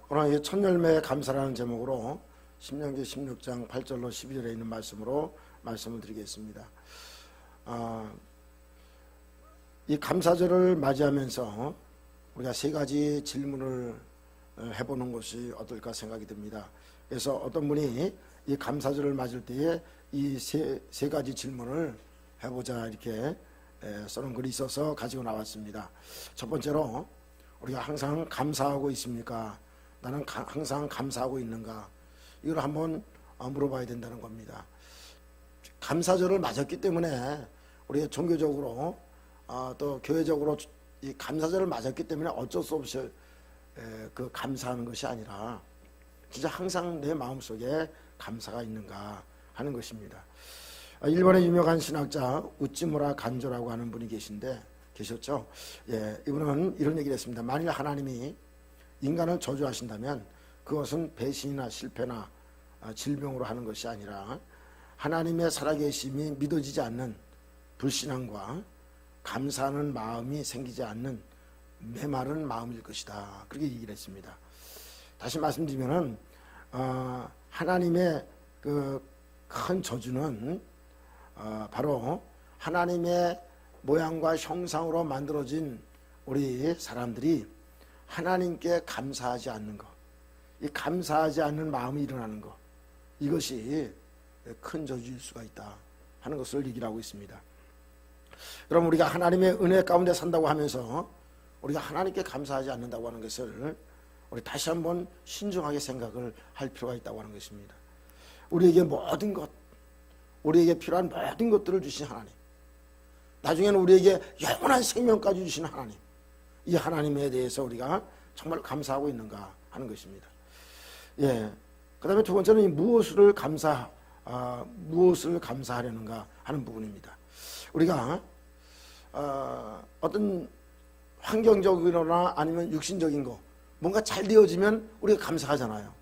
오늘 이 첫 열매의 감사라는 제목으로 신명기 16장 8절로 12절에 있는 말씀으로 말씀을 드리겠습니다. 이 감사절을 맞이하면서 우리가 세 가지 질문을 해보는 것이 어떨까 생각이 듭니다. 그래서 어떤 분이 이 감사절을 맞을 때에 이 세 가지 질문을 해보자 이렇게 써놓은 글이 있어서 가지고 나왔습니다. 첫 번째로 우리가 항상 감사하고 있습니까? 나는 항상 감사하고 있는가? 이걸 한번 물어봐야 된다는 겁니다. 감사절을 맞았기 때문에 우리가 종교적으로 또 교회적으로 이 감사절을 맞았기 때문에 어쩔 수 없이 그 감사하는 것이 아니라 진짜 항상 내 마음속에 감사가 있는가 하는 것입니다. 일본의 유명한 신학자 우찌무라 간조라고 하는 분이 계셨죠. 이분은 이런 얘기를 했습니다. 만일 하나님이 인간을 저주하신다면 그것은 배신이나 실패나 질병으로 하는 것이 아니라 하나님의 살아계심이 믿어지지 않는 불신앙과 감사하는 마음이 생기지 않는 메마른 마음일 것이다. 그렇게 얘기를 했습니다. 다시 말씀드리면은 하나님의 그 큰 저주는 바로 하나님의 모양과 형상으로 만들어진 우리 사람들이 하나님께 감사하지 않는 것, 이 감사하지 않는 마음이 일어나는 것, 이것이 큰 저주일 수가 있다 하는 것을 얘기를 하고 있습니다. 여러분, 우리가 하나님의 은혜 가운데 산다고 하면서 우리가 하나님께 감사하지 않는다고 하는 것을 우리 다시 한번 신중하게 생각을 할 필요가 있다고 하는 것입니다. 우리에게 모든 것, 우리에게 필요한 모든 것들을 주신 하나님, 나중에는 우리에게 영원한 생명까지 주신 하나님, 이 하나님에 대해서 우리가 정말 감사하고 있는가 하는 것입니다. 그 다음에 두 번째는 무엇을 감사하려는가 하는 부분입니다. 우리가 어떤 환경적이거나 아니면 육신적인 거 뭔가 잘 되어지면 우리가 감사하잖아요.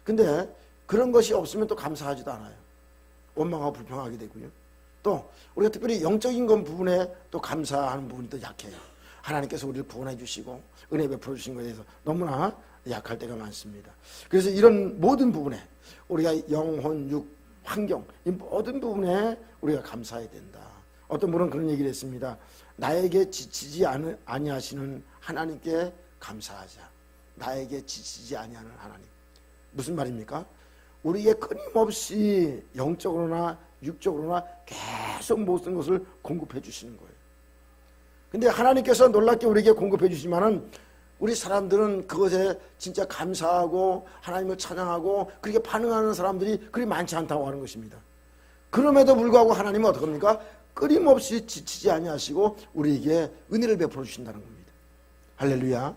근데 그런 것이 없으면 또 감사하지도 않아요. 원망하고 불평하게 되고요. 또 우리가 특별히 영적인 것 부분에 또 감사하는 부분이 또 약해요. 하나님께서 우리를 구원해 주시고 은혜 베풀어 주신 것에 대해서 너무나 약할 때가 많습니다. 그래서 이런 모든 부분에 우리가 영혼, 육, 환경 이 모든 부분에 우리가 감사해야 된다. 어떤 분은 그런 얘기를 했습니다. 나에게 지치지 아니하시는 하나님께 감사하자. 나에게 지치지 아니하는 하나님. 무슨 말입니까? 우리에게 끊임없이 영적으로나 육적으로나 계속 모든 것을 공급해 주시는 거예요. 근데 하나님께서 놀랍게 우리에게 공급해 주시지만은 우리 사람들은 그것에 진짜 감사하고 하나님을 찬양하고 그렇게 반응하는 사람들이 그리 많지 않다고 하는 것입니다. 그럼에도 불구하고 하나님은 어떡합니까? 끊임없이 지치지 아니하시고 우리에게 은혜를 베풀어 주신다는 겁니다. 할렐루야.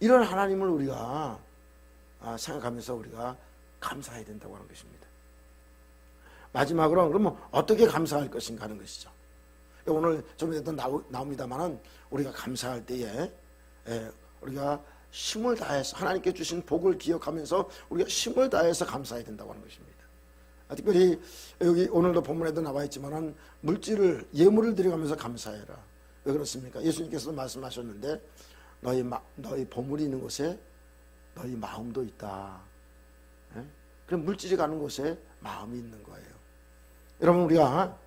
이런 하나님을 우리가 생각하면서 우리가 감사해야 된다고 하는 것입니다. 마지막으로 그러면 어떻게 감사할 것인가 하는 것이죠. 오늘 좀 이따 나옵니다만은 우리가 감사할 때에 우리가 힘을 다해서 하나님께 주신 복을 기억하면서 우리가 힘을 다해서 감사해야 된다고 하는 것입니다. 특별히 여기 오늘도 본문에도 나와 있지만은 물질을 예물을 드려가면서 감사해라. 왜 그렇습니까? 예수님께서 말씀하셨는데 너희 보물이 있는 곳에 너희 마음도 있다. 그럼 물질이 가는 곳에 마음이 있는 거예요. 여러분, 우리가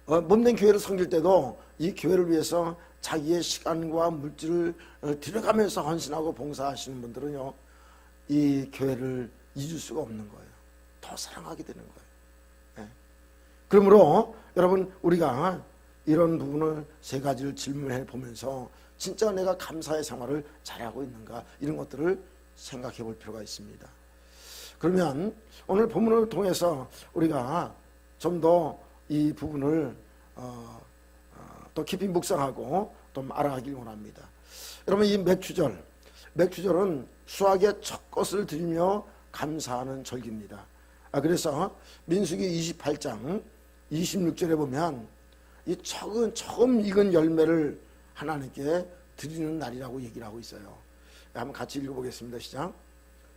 몸된 교회를 섬길 때도 이 교회를 위해서 자기의 시간과 물질을 들여가면서 헌신하고 봉사하시는 분들은요, 이 교회를 잊을 수가 없는 거예요. 더 사랑하게 되는 거예요. 그러므로 여러분, 우리가 이런 부분을 세 가지를 질문해 보면서 진짜 내가 감사의 생활을 잘하고 있는가 이런 것들을 생각해 볼 필요가 있습니다. 그러면 오늘 본문을 통해서 우리가 좀 더 이 부분을 또 깊이 묵상하고 좀 알아가길 원합니다. 여러분, 이 맥추절은 수확의 첫 것을 드리며 감사하는 절기입니다. 그래서 민수기 28장 26절에 보면 이 처음 익은 열매를 하나님께 드리는 날이라고 얘기를 하고 있어요. 한번 같이 읽어보겠습니다. 시작.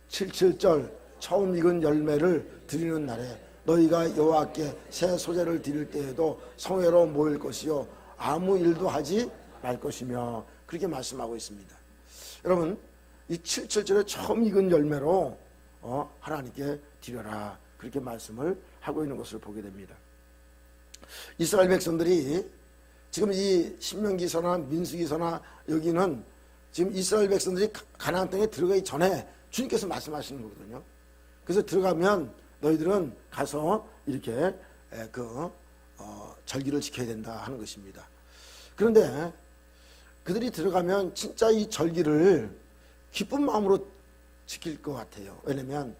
77절 처음 익은 열매를 드리는 날에 너희가 여호와께 새 소재를 드릴 때에도 성회로 모일 것이요 아무 일도 하지 말 것이며 그렇게 말씀하고 있습니다. 여러분 이 7절에 처음 익은 열매로 하나님께 드려라 그렇게 말씀을 하고 있는 것을 보게 됩니다. 이스라엘 백성들이 지금 이 신명기서나 민수기서나 여기는 지금 이스라엘 백성들이 가나안 땅에 들어가기 전에 주님께서 말씀하시는 거거든요. 그래서 들어가면 너희들은 가서 이렇게 절기를 지켜야 된다 하는 것입니다. 그런데 그들이 들어가면 진짜 이 절기를 기쁜 마음으로 지킬 것 같아요. 왜냐면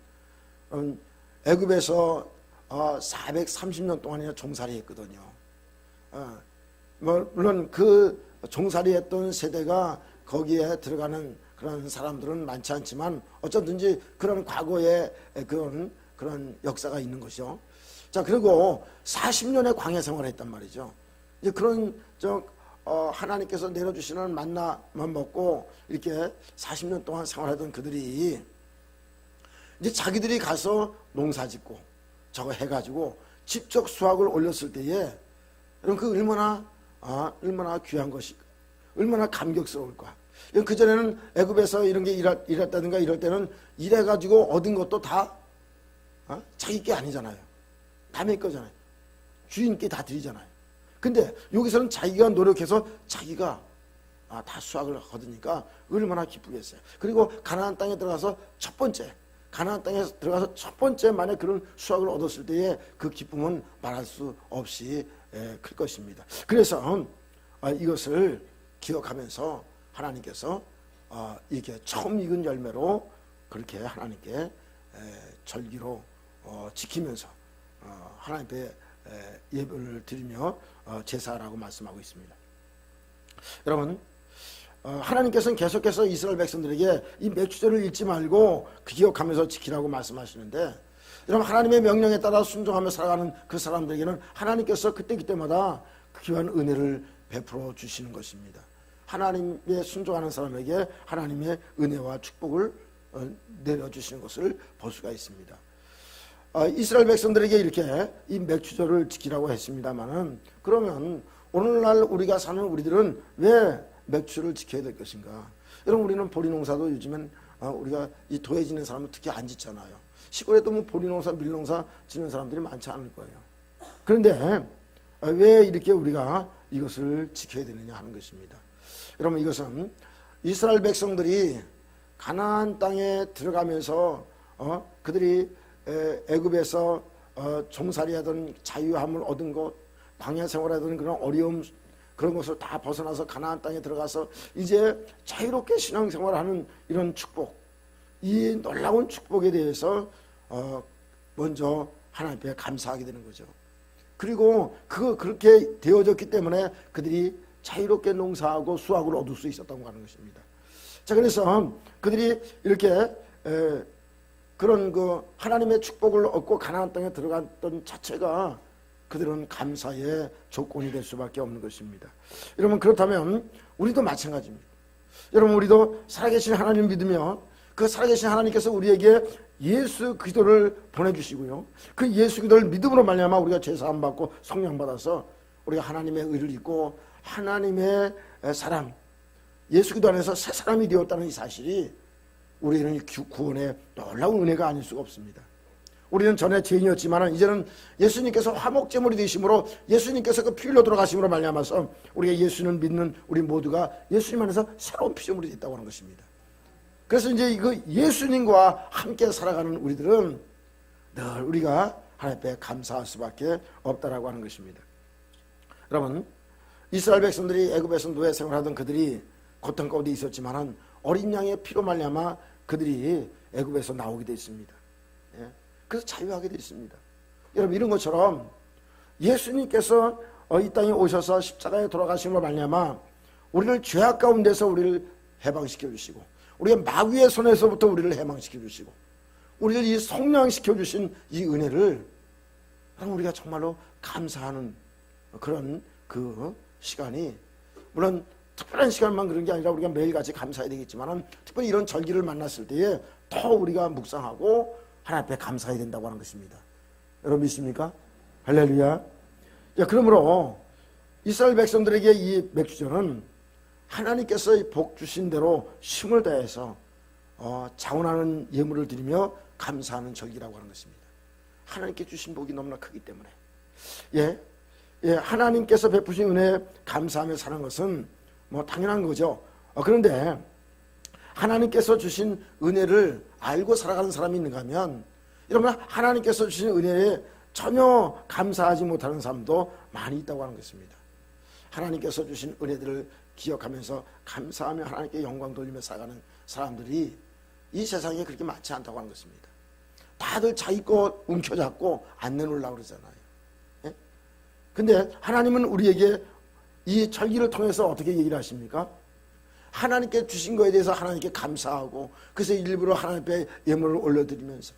애굽에서 430년 동안이나 종살이 했거든요. 물론 그 종살이 했던 세대가 거기에 들어가는 그런 사람들은 많지 않지만 어쩌든지 그런 과거에 그런 역사가 있는 것이죠. 자, 그리고 40년의 광야 생활을 했단 말이죠. 이제 그런 하나님께서 내려주시는 만나만 먹고 이렇게 40년 동안 생활하던 그들이 이제 자기들이 가서 농사 짓고 저거 해가지고 직접 수확을 올렸을 때에 여러분 얼마나 귀한 것일까, 얼마나 감격스러울까. 그전에는 애굽에서 이런 게 일했다든가 이럴 때는 일해가지고 얻은 것도 다 자기 게 아니잖아요. 남의 거잖아요. 주인께 다 드리잖아요. 근데 여기서는 자기가 노력해서 자기가 다 수확을 거두니까 얼마나 기쁘겠어요. 그리고 가나안 땅에 들어가서 첫 번째 만에 그런 수확을 얻었을 때의 그 기쁨은 말할 수 없이 클 것입니다. 그래서 이것을 기억하면서 하나님께서 이렇게 처음 익은 열매로 그렇게 하나님께 절기로 지키면서 하나님께 예배를 드리며 제사라고 말씀하고 있습니다. 여러분 하나님께서는 계속해서 이스라엘 백성들에게 이 맥주절을 잊지 말고 기억하면서 지키라고 말씀하시는데, 여러분 하나님의 명령에 따라 순종하며 살아가는 그 사람들에게는 하나님께서 그때마다 귀한 은혜를 베풀어 주시는 것입니다. 하나님의 순종하는 사람에게 하나님의 은혜와 축복을 내려주시는 것을 볼 수가 있습니다. 이스라엘 백성들에게 이렇게 이 맥주절을 지키라고 했습니다만은, 그러면 오늘날 우리가 사는 우리들은 왜 맥주를 지켜야 될 것인가? 여러분 우리는 보리농사도 요즘엔 우리가 이 도에 지는 사람은 특히 안 짓잖아요. 시골에도 뭐 보리농사, 밀농사 지는 사람들이 많지 않을 거예요. 그런데 왜 이렇게 우리가 이것을 지켜야 되느냐 하는 것입니다. 여러분 이것은 이스라엘 백성들이 가나안 땅에 들어가면서 그들이 애굽에서 종살이하던 자유함을 얻은 것, 광야 생활하던 그런 어려움, 그런 것을 다 벗어나서 가나안 땅에 들어가서 이제 자유롭게 신앙생활하는 이런 축복, 이 놀라운 축복에 대해서 먼저 하나님 앞에 감사하게 되는 거죠. 그리고 그렇게 되어졌기 때문에 그들이 자유롭게 농사하고 수확을 얻을 수 있었다고 하는 것입니다. 자, 그래서 그들이 이렇게 그런 하나님의 축복을 얻고 가나안 땅에 들어갔던 자체가 그들은 감사의 조건이 될 수밖에 없는 것입니다. 여러분 그렇다면 우리도 마찬가지입니다. 여러분 우리도 살아계신 하나님을 믿으며 그 살아계신 하나님께서 우리에게 예수 그리스도를 보내주시고요, 그 예수 그리스도를 믿음으로 말미암아 우리가 죄사함 받고 성령 받아서 우리가 하나님의 의를 입고 하나님의 사람, 예수 그리스도 안에서 새 사람이 되었다는 이 사실이 우리는 구원의 놀라운 은혜가 아닐 수가 없습니다. 우리는 전에 죄인이었지만 이제는 예수님께서 화목제물이 되심으로, 예수님께서 그 피 흘려 돌아가심으로 말미암아서 우리가 예수를 믿는 우리 모두가 예수님 안에서 새로운 피조물이 됐다고 하는 것입니다. 그래서 이제 이거 예수님과 함께 살아가는 우리들은 늘 우리가 하나님 앞에 감사할 수밖에 없다라고 하는 것입니다. 여러분 이스라엘 백성들이 애굽에서 노예 생활하던 그들이 고통 가운데 있었지만 어린 양의 피로 말미암아 그들이 애굽에서 나오게 되어 있습니다. 그래서 자유하게 되어 있습니다. 여러분 이런 것처럼 예수님께서 이 땅에 오셔서 십자가에 돌아가심으로 말미암아 우리를 죄악 가운데서 우리를 해방시켜 주시고, 우리의 마귀의 손에서부터 우리를 해방시켜 주시고, 우리를 이 성량시켜 주신 이 은혜를 우리가 정말로 감사하는 그런 그 시간이, 물론 특별한 시간만 그런 게 아니라 우리가 매일같이 감사해야 되겠지만 특별히 이런 절기를 만났을 때에 더 우리가 묵상하고 하나님 앞에 감사해야 된다고 하는 것입니다. 여러분 믿습니까? 할렐루야. 그러므로 이스라엘 백성들에게 이 맥주절은 하나님께서 복 주신 대로 힘을 다해서 자원하는 예물을 드리며 감사하는 절기라고 하는 것입니다. 하나님께 주신 복이 너무나 크기 때문에 하나님께서 베푸신 은혜에 감사하며 사는 것은 뭐 당연한 거죠. 그런데 하나님께서 주신 은혜를 알고 살아가는 사람이 있는가 하면, 여러분, 하나님께서 주신 은혜에 전혀 감사하지 못하는 사람도 많이 있다고 하는 것입니다. 하나님께서 주신 은혜들을 기억하면서 감사하며 하나님께 영광 돌리며 살아가는 사람들이 이 세상에 그렇게 많지 않다고 하는 것입니다. 다들 자기 거 움켜잡고 안 내놓으려고 그러잖아요. 근데 하나님은 우리에게 이 절기를 통해서 어떻게 얘기를 하십니까? 하나님께 주신 거에 대해서 하나님께 감사하고, 그래서 일부러 하나님 앞에 예물을 올려드리면서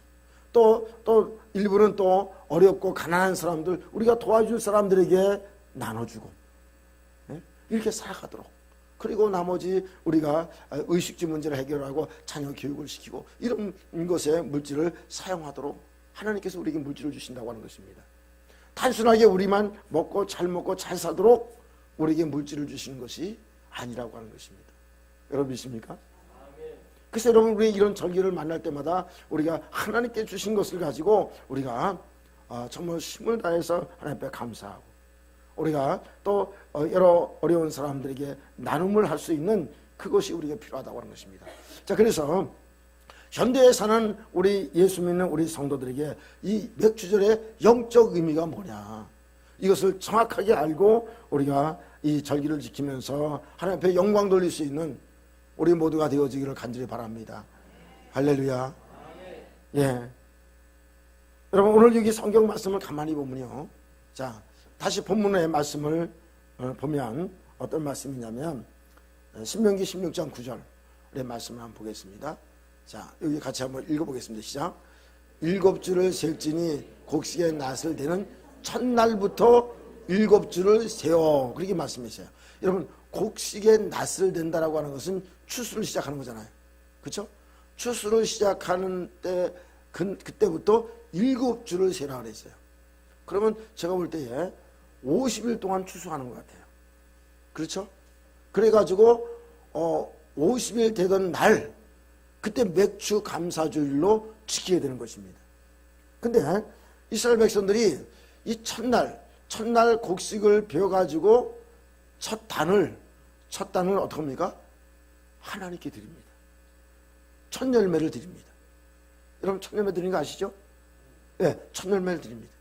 또 일부는 또 어렵고 가난한 사람들, 우리가 도와줄 사람들에게 나눠주고 이렇게 살아가도록, 그리고 나머지 우리가 의식주 문제를 해결하고 자녀 교육을 시키고 이런 것에 물질을 사용하도록 하나님께서 우리에게 물질을 주신다고 하는 것입니다. 단순하게 우리만 먹고 잘 사도록 우리에게 물질을 주시는 것이 아니라고 하는 것입니다. 여러분 믿습니까? 그래서 여러분, 우리 이런 절기를 만날 때마다 우리가 하나님께 주신 것을 가지고 우리가 정말 힘을 다해서 하나님 앞에 감사하고, 우리가 또 여러 어려운 사람들에게 나눔을 할 수 있는 그것이 우리가 필요하다고 하는 것입니다. 자, 그래서 현대에 사는 우리 예수 믿는 우리 성도들에게 이 맥주절의 영적 의미가 뭐냐, 이것을 정확하게 알고 우리가 이 절기를 지키면서 하나님 앞에 영광 돌릴 수 있는 우리 모두가 되어지기를 간절히 바랍니다. 할렐루야. 예. 여러분, 오늘 여기 성경 말씀을 가만히 보면요, 자, 다시 본문의 말씀을 보면 어떤 말씀이냐면 신명기 16장 9절의 말씀을 한번 보겠습니다. 자, 여기 같이 한번 읽어보겠습니다. 시작. 7주를 셀지니 곡식의 낫을 대는 첫날부터 7주를 세워, 그렇게 말씀했어요. 여러분, 곡식의 낫을 댄다라고 하는 것은 추수를 시작하는 거잖아요. 그렇죠? 추수를 시작하는 때 그때부터 7주를 세라 그랬어요. 그러면 제가 볼 때에 50일 동안 추수하는 것 같아요. 그렇죠? 그래가지고 50일 되던 날, 그때 맥주 감사주일로 지키게 되는 것입니다. 근데 이스라엘 백성들이 이 첫날 곡식을 베어가지고 첫 단을 어떻게 합니까? 하나님께 드립니다. 첫 열매를 드립니다. 여러분, 첫 열매 드리는 거 아시죠? 네, 첫 열매를 드립니다.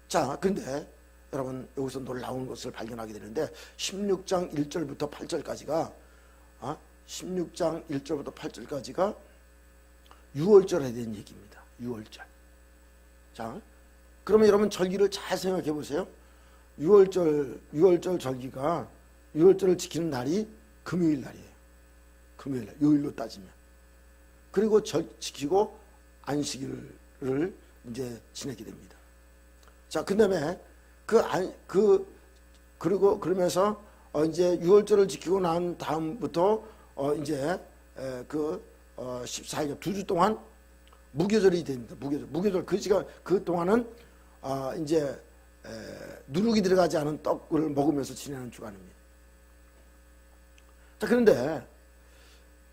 자, 그런데 여러분, 여기서 놀라운 것을 발견하게 되는데 16장 1절부터 8절까지가 16장 1절부터 8절까지가 유월절에 대한 얘기입니다. 유월절. 자, 그러면 여러분 절기를 잘 생각해 보세요. 유월절 절기가, 유월절을 지키는 날이 금요일 날이에요. 금요일 날, 요일로 따지면. 그리고 지키고 안식일을 이제 지내게 됩니다. 자, 그 다음에 그리고 그러면서 이제 유월절을 지키고 난 다음부터 이제 14일, 2주 동안 무교절이 됩니다. 무교절. 그 동안은 이제 누룩이 들어가지 않은 떡을 먹으면서 지내는 주간입니다. 자, 그런데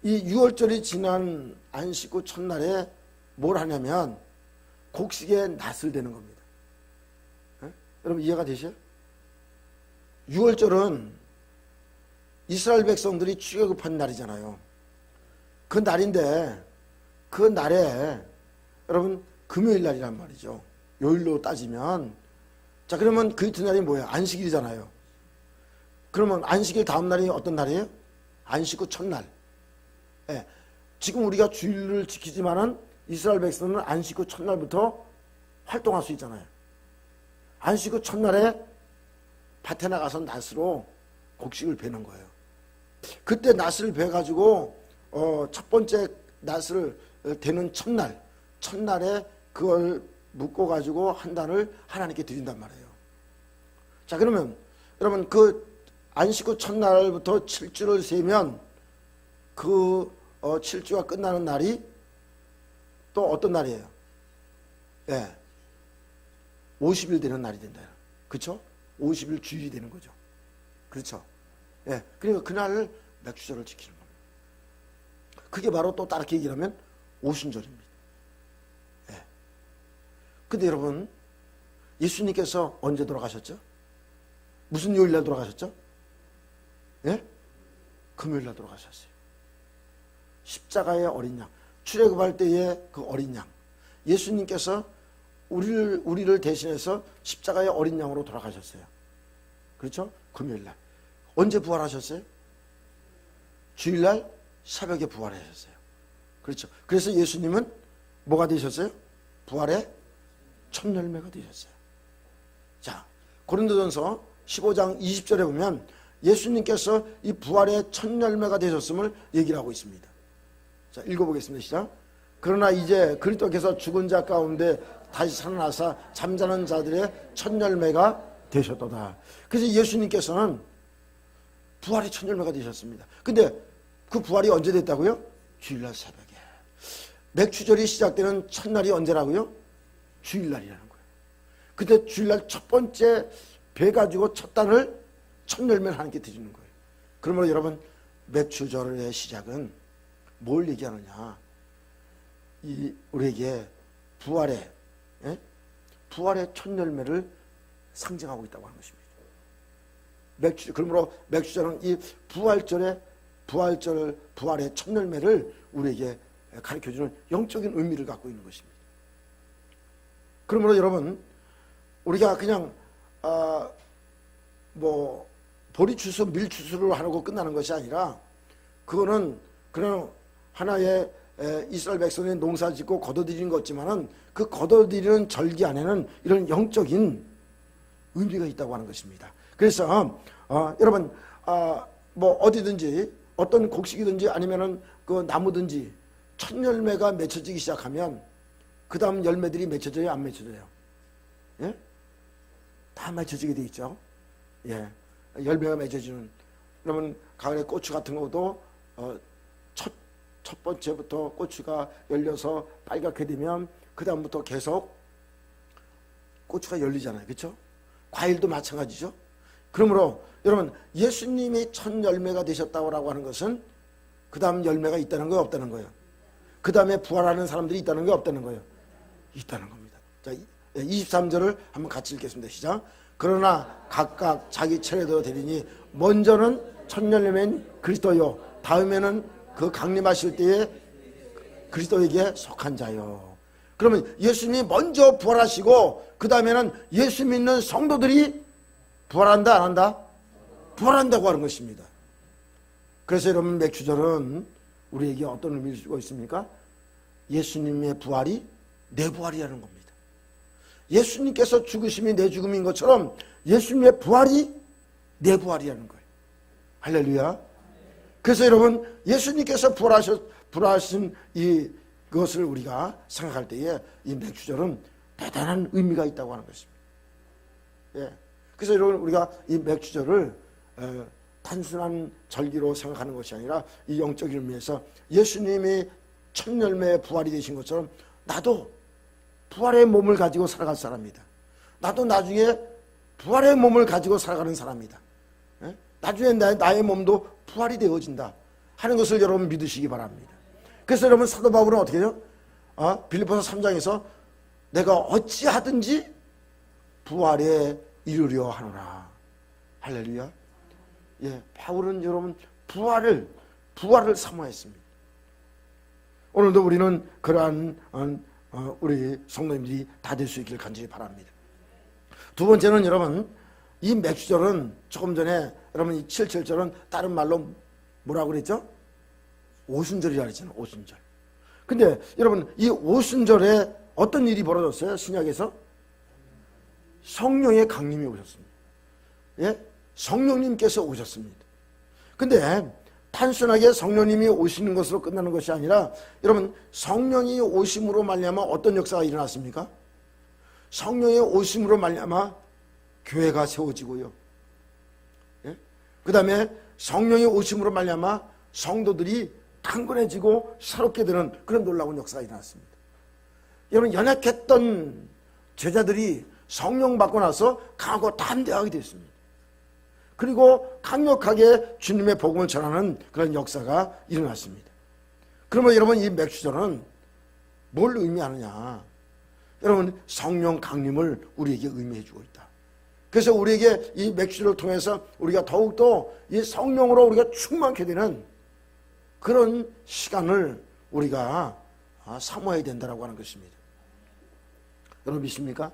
이 유월절이 지난 안식 후 첫날에 뭘 하냐면 곡식에 낫을 대는 겁니다. 여러분 이해가 되세요? 유월절은 이스라엘 백성들이 출애굽한 날이잖아요. 그 날인데 그 날에 여러분 금요일 날이란 말이죠. 요일로 따지면. 자, 그러면 그 이튿날이 뭐예요? 안식일이잖아요. 그러면 안식일 다음 날이 어떤 날이에요? 안식 후 첫날. 예. 지금 우리가 주일을 지키지만은 이스라엘 백성은 안식 후 첫날부터 활동할 수 있잖아요. 안식 후 첫날에 밭에 나가서 낫으로 곡식을 베는 거예요. 그때 낫을 베가지고 첫 번째 낫을 대는 첫날에 그걸 묶어가지고 한 단을 하나님께 드린단 말이에요. 자, 그러면 여러분 그 안식 후 첫날부터 7주를 세면 그 7주가 끝나는 날이 또 어떤 날이에요? 예. 50일 되는 날이 된다. 그렇죠? 50일 주일이 되는 거죠. 그렇죠? 예, 그러니까 그날 맥주절을 지키는 겁니다. 그게 바로 또 다르게 얘기하면 오순절입니다. 예. 근데 여러분, 예수님께서 언제 돌아가셨죠? 무슨 요일날 돌아가셨죠? 예? 금요일날 돌아가셨어요. 십자가의 어린 양, 출애굽할 때의 그 어린 양, 예수님께서 우리를 대신해서 십자가의 어린 양으로 돌아가셨어요. 그렇죠? 금요일날. 언제 부활하셨어요? 주일날 새벽에 부활하셨어요. 그렇죠? 그래서 예수님은 뭐가 되셨어요? 부활의 첫 열매가 되셨어요. 자, 고린도전서 15장 20절에 보면 예수님께서 이 부활의 첫 열매가 되셨음을 얘기를 하고 있습니다. 자, 읽어보겠습니다. 시작. 그러나 이제 그리스도께서 죽은 자 가운데 다시 살아나사 잠자는 자들의 첫 열매가 되셨도다. 그래서 예수님께서는 부활의 첫 열매가 되셨습니다. 근데 그 부활이 언제 됐다고요? 주일날 새벽에. 맥주절이 시작되는 첫날이 언제라고요? 주일날이라는 거예요. 근데 주일날 첫 번째 배 가지고 첫 단을 첫 열매를 하나님께 드리는 거예요. 그러므로 여러분, 맥주절의 시작은 뭘 얘기하느냐? 우리에게 부활의 첫 열매를 상징하고 있다고 하는 것입니다. 그러므로 맥주절은 이 부활의 첫 열매를 우리에게 가르쳐주는 영적인 의미를 갖고 있는 것입니다. 그러므로 여러분, 우리가 그냥 보리추수, 밀추수를 하고 끝나는 것이 아니라 그거는 그냥 하나의 이스라엘 백성이 농사 짓고 거둬들이는 것지만은 그 거둬들이는 절기 안에는 이런 영적인 의미가 있다고 하는 것입니다. 그래서 여러분 어디든지 어떤 곡식이든지 아니면은 그 나무든지 첫 열매가 맺혀지기 시작하면 그 다음 열매들이 맺혀져요, 안 맺혀져요? 예? 다 맺혀지게 돼 있죠. 예, 열매가 맺혀지는. 그러면 가을에 고추 같은 것도 첫 번째부터 고추가 열려서 빨갛게 되면 그 다음부터 계속 고추가 열리잖아요. 그렇죠? 과일도 마찬가지죠. 그러므로 여러분, 예수님이 첫 열매가 되셨다고 하는 것은 그 다음 열매가 있다는 거예요, 없다는 거예요? 그 다음에 부활하는 사람들이 있다는 거예요, 없다는 거예요? 있다는 겁니다. 자, 23절을 한번 같이 읽겠습니다. 시작. 그러나 각각 자기 차례대로 되리니 먼저는 첫 열매인 그리스도요, 다음에는 그 강림하실 때에 그리스도에게 속한 자요. 그러면 예수님이 먼저 부활하시고 그 다음에는 예수 믿는 성도들이 부활한다, 안 한다? 부활한다고 하는 것입니다. 그래서 여러분, 맥주절은 우리에게 어떤 의미를 주고 있습니까? 예수님의 부활이 내 부활이라는 겁니다. 예수님께서 죽으심이 내 죽음인 것처럼 예수님의 부활이 내 부활이라는 거예요. 할렐루야. 그래서 여러분, 예수님께서 부활하신 이것을 우리가 생각할 때에 이 맥주절은 대단한 의미가 있다고 하는 것입니다. 예. 그래서 여러분, 우리가 이 맥주절을 단순한 절기로 생각하는 것이 아니라 이 영적인 의미에서 예수님이 첫 열매의 부활이 되신 것처럼 나도 부활의 몸을 가지고 살아갈 사람이다. 나도 나중에 부활의 몸을 가지고 살아가는 사람이다. 예? 나중에 나의 몸도 부활이 되어진다 하는 것을 여러분 믿으시기 바랍니다. 그래서 여러분, 사도 바울은 어떻게 해요? 빌립보서 3장에서 내가 어찌하든지 부활에 이르려 하노라. 할렐루야. 예, 바울은 여러분 부활을 사모했습니다. 오늘도 우리는 그러한 우리 성도님들이 다 될 수 있기를 간절히 바랍니다. 두 번째는 여러분, 이 맥주절은 조금 전에 여러분 이 77절은 다른 말로 뭐라고 그랬죠? 오순절이라 그랬잖아요. 오순절. 근데 여러분, 이 오순절에 어떤 일이 벌어졌어요? 신약에서 성령의 강림이 오셨습니다. 예? 성령님께서 오셨습니다. 근데 단순하게 성령님이 오시는 것으로 끝나는 것이 아니라 여러분, 성령이 오심으로 말미암아 어떤 역사가 일어났습니까? 성령의 오심으로 말미암아 교회가 세워지고요. 예? 그 다음에 성령의 오심으로 말미암아 성도들이 강건해지고 새롭게 되는 그런 놀라운 역사가 일어났습니다. 여러분, 연약했던 제자들이 성령 받고 나서 강하고 담대하게 됐습니다. 그리고 강력하게 주님의 복음을 전하는 그런 역사가 일어났습니다. 그러면 여러분 이 맥주절은 뭘 의미하느냐? 여러분 성령 강림을 우리에게 의미해 주고 있다. 그래서 우리에게 이 맥주절을 통해서 우리가 더욱더 이 성령으로 우리가 충만케 되는 그런 시간을 우리가 사모해야 된다라고 하는 것입니다. 여러분 믿습니까?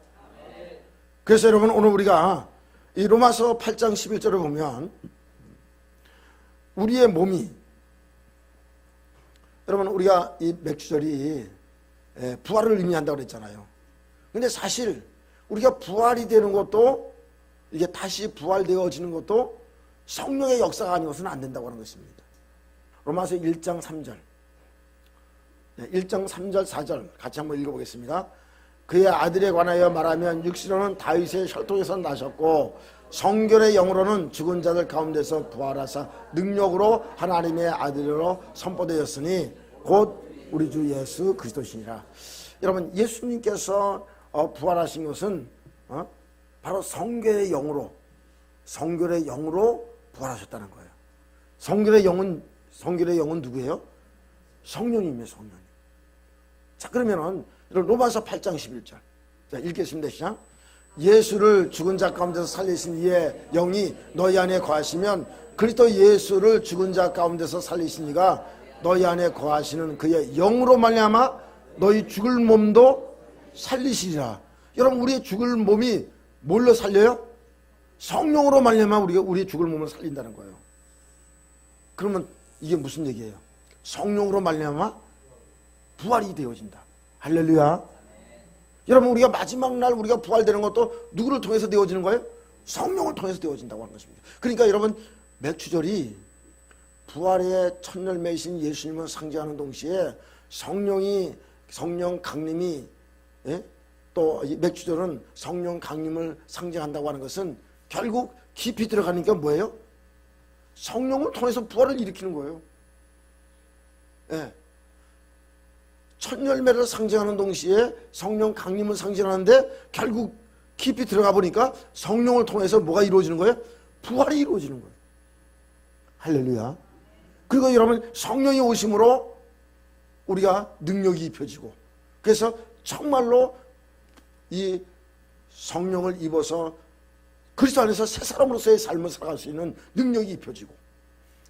그래서 여러분 오늘 우리가 이 로마서 8장 11절을 보면 우리의 몸이 여러분 우리가 이 맥주절이 부활을 의미한다고 그랬잖아요. 근데 사실 우리가 부활이 되는 것도 이게 다시 부활되어지는 것도 성령의 역사가 아니고서는 안 된다고 하는 것입니다. 로마서 1장 3절 1장 3절 4절 같이 한번 읽어보겠습니다. 그의 아들에 관하여 말하면 육신으로는 다윗의 혈통에서 나셨고 성결의 영으로는 죽은 자들 가운데서 부활하사 능력으로 하나님의 아들로 선포되었으니 곧 우리 주 예수 그리스도시니라. 여러분 예수님께서 부활하신 것은 바로 성결의 영으로 부활하셨다는 거예요. 성결의 영은 누구예요? 성령님이에요. 성령님. 자 그러면은 로마서 8장 11절 자 읽겠습니다. 시작. 예수를 죽은 자 가운데서 살리신 이의 영이 너희 안에 거하시면 그리스도 예수를 죽은 자 가운데서 살리신 이가 너희 안에 거하시는 그의 영으로 말미암아 너희 죽을 몸도 살리시리라. 여러분 우리의 죽을 몸이 뭘로 살려요? 성령으로 말미암아 우리가 우리의 죽을 몸을 살린다는 거예요. 그러면 이게 무슨 얘기예요? 성령으로 말미암아 부활이 되어진다. 할렐루야. 여러분 우리가 마지막 날 우리가 부활되는 것도 누구를 통해서 되어지는 거예요? 성령을 통해서 되어진다고 하는 것입니다. 그러니까 여러분 맥주절이 부활의 첫 열매이신 예수님을 상징하는 동시에 성령 강림이 또 맥주절은 성령 강림을 상징한다고 하는 것은 결국 깊이 들어가니까 뭐예요? 성령을 통해서 부활을 일으키는 거예요. 첫 열매를 상징하는 동시에 성령 강림을 상징하는데 결국 깊이 들어가 보니까 성령을 통해서 뭐가 이루어지는 거예요? 부활이 이루어지는 거예요. 할렐루야. 그리고 여러분 성령이 오심으로 우리가 능력이 입혀지고 그래서 정말로 이 성령을 입어서 그리스도 안에서 새 사람으로서의 삶을 살아갈 수 있는 능력이 입혀지고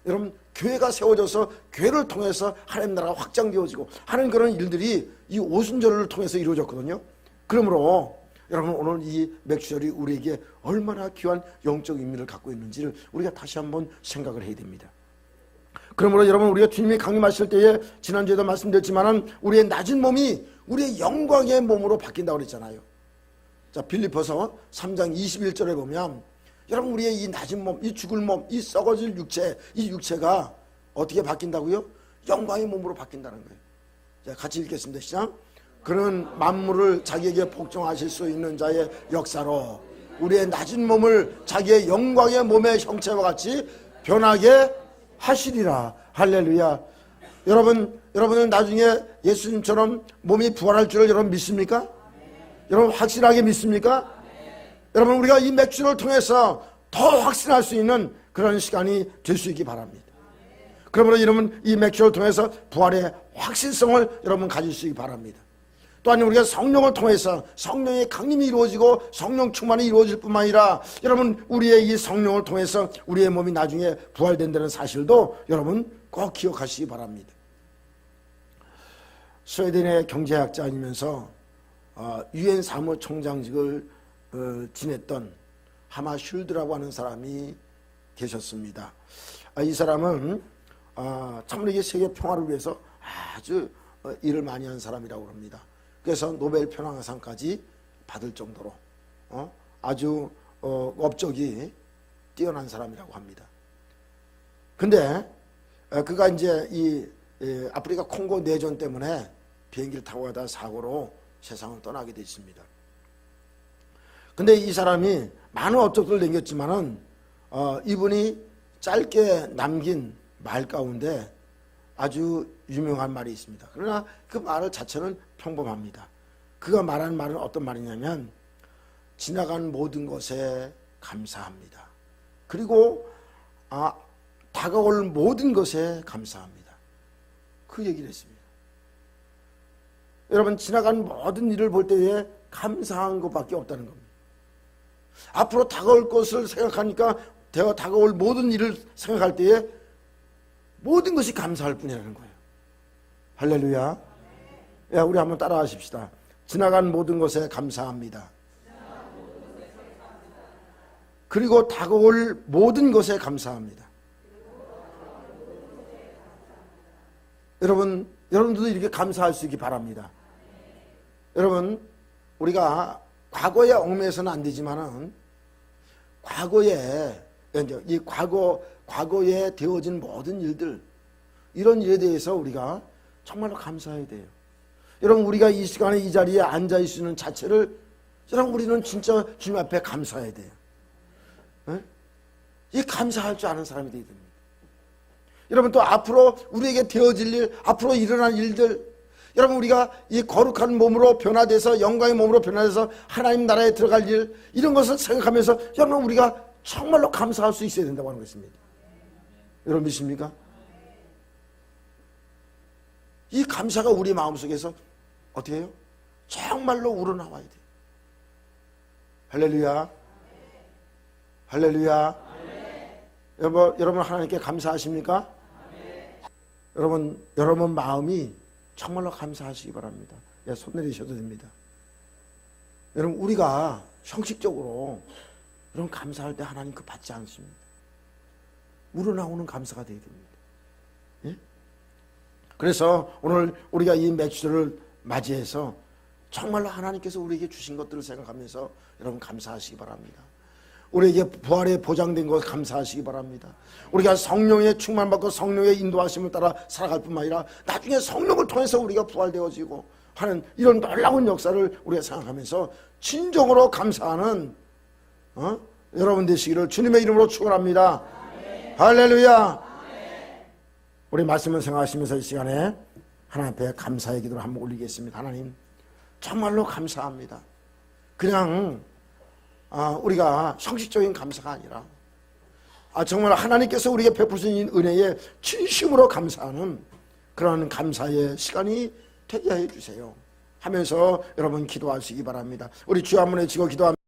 여러분 교회가 세워져서 교회를 통해서 하나님 나라가 확장되어지고 하는 그런 일들이 이 오순절을 통해서 이루어졌거든요. 그러므로 여러분 오늘 이 맥주절이 우리에게 얼마나 귀한 영적 의미를 갖고 있는지를 우리가 다시 한번 생각을 해야 됩니다. 그러므로 여러분 우리가 주님이 강림하실 때에 지난주에도 말씀드렸지만은 우리의 낮은 몸이 우리의 영광의 몸으로 바뀐다고 그랬잖아요. 자 빌립보서 3장 21절에 보면 여러분 우리의 이 낮은 몸, 이 죽을 몸, 이 썩어질 육체, 이 육체가 어떻게 바뀐다고요? 영광의 몸으로 바뀐다는 거예요. 자, 같이 읽겠습니다. 시작. 그는 만물을 자기에게 복종하실 수 있는 자의 역사로 우리의 낮은 몸을 자기의 영광의 몸의 형체와 같이 변하게 하시리라. 할렐루야. 여러분은 나중에 예수님처럼 몸이 부활할 줄을 여러분 믿습니까? 여러분 확실하게 믿습니까? 여러분 우리가 이 맥주를 통해서 더 확신할 수 있는 그런 시간이 될 수 있기 바랍니다. 그러므로 여러분 이 맥주를 통해서 부활의 확신성을 여러분 가질 수 있기 바랍니다. 또한 우리가 성령을 통해서 성령의 강림이 이루어지고 성령 충만이 이루어질 뿐만 아니라 여러분 우리의 이 성령을 통해서 우리의 몸이 나중에 부활된다는 사실도 여러분 꼭 기억하시기 바랍니다. 스웨덴의 경제학자이면서 유엔 사무총장직을 지냈던 하마 슐드라고 하는 사람이 계셨습니다. 이 사람은 참으로 이게 세계 평화를 위해서 아주 일을 많이 한 사람이라고 합니다. 그래서 노벨 평화상까지 받을 정도로 아주 업적이 뛰어난 사람이라고 합니다. 근데 그가 이제 이 아프리카 콩고 내전 때문에 비행기를 타고 가다 사고로 세상을 떠나게 됐습니다. 근데 이 사람이 많은 업적들을 남겼지만은 이분이 짧게 남긴 말 가운데 아주 유명한 말이 있습니다. 그러나 그 말 자체는 평범합니다. 그가 말한 말은 어떤 말이냐면 지나간 모든 것에 감사합니다. 그리고 다가올 모든 것에 감사합니다. 그 얘기를 했습니다. 여러분, 지나간 모든 일을 볼 때에 감사한 것밖에 없다는 겁니다. 앞으로 다가올 것을 생각하니까 다가올 모든 일을 생각할 때에 모든 것이 감사할 뿐이라는 거예요. 할렐루야. 야, 우리 한번 따라 하십시다. 지나간 모든 것에 감사합니다. 그리고 다가올 모든 것에 감사합니다. 여러분들도 이렇게 감사할 수 있기 바랍니다. 여러분, 우리가 과거에 얽매여서는 안 되지만은 과거에 되어진 모든 일들, 이런 일에 대해서 우리가 정말로 감사해야 돼요. 여러분, 우리가 이 시간에 이 자리에 앉아 있는 자체를, 여러분, 우리는 진짜 주님 앞에 감사해야 돼요. 이 감사할 줄 아는 사람이 되어야 됩니다. 여러분, 또 앞으로 우리에게 되어질 일, 앞으로 일어날 일들, 여러분, 우리가 이 거룩한 몸으로 변화돼서, 영광의 몸으로 변화돼서 하나님 나라에 들어갈 일, 이런 것을 생각하면서 여러분, 우리가 정말로 감사할 수 있어야 된다고 하는 것입니다. 여러분, 믿습니까? 이 감사가 우리 마음속에서 어떻게 해요? 정말로 우러나와야 돼요. 할렐루야. 할렐루야. 여러분, 하나님께 감사하십니까? 여러분 마음이 정말로 감사하시기 바랍니다. 손 내리셔도 됩니다. 여러분, 우리가 형식적으로 여러분 감사할 때 하나님 그 받지 않습니다. 우러나오는 감사가 되어야 됩니다. 예? 그래서 오늘 우리가 이 매주를 맞이해서 정말로 하나님께서 우리에게 주신 것들을 생각하면서 여러분 감사하시기 바랍니다. 우리에게 부활에 보장된 것 감사하시기 바랍니다. 우리가 성령의 충만받고 성령의 인도하심을 따라 살아갈 뿐만 아니라 나중에 성령을 통해서 우리가 부활되어지고 하는 이런 놀라운 역사를 우리가 생각하면서 진정으로 감사하는 여러분 되시기를 주님의 이름으로 축원합니다. 할렐루야. 우리 말씀을 생각하시면서 이 시간에 하나님 앞에 감사의 기도를 한번 올리겠습니다. 하나님, 정말로 감사합니다. 그냥 우리가 형식적인 감사가 아니라 정말 하나님께서 우리에게 베푸신 은혜에 진심으로 감사하는 그런 감사의 시간이 되게 해주세요 하면서 여러분 기도하시기 바랍니다. 우리 주 한 번 외치고 기도합니다.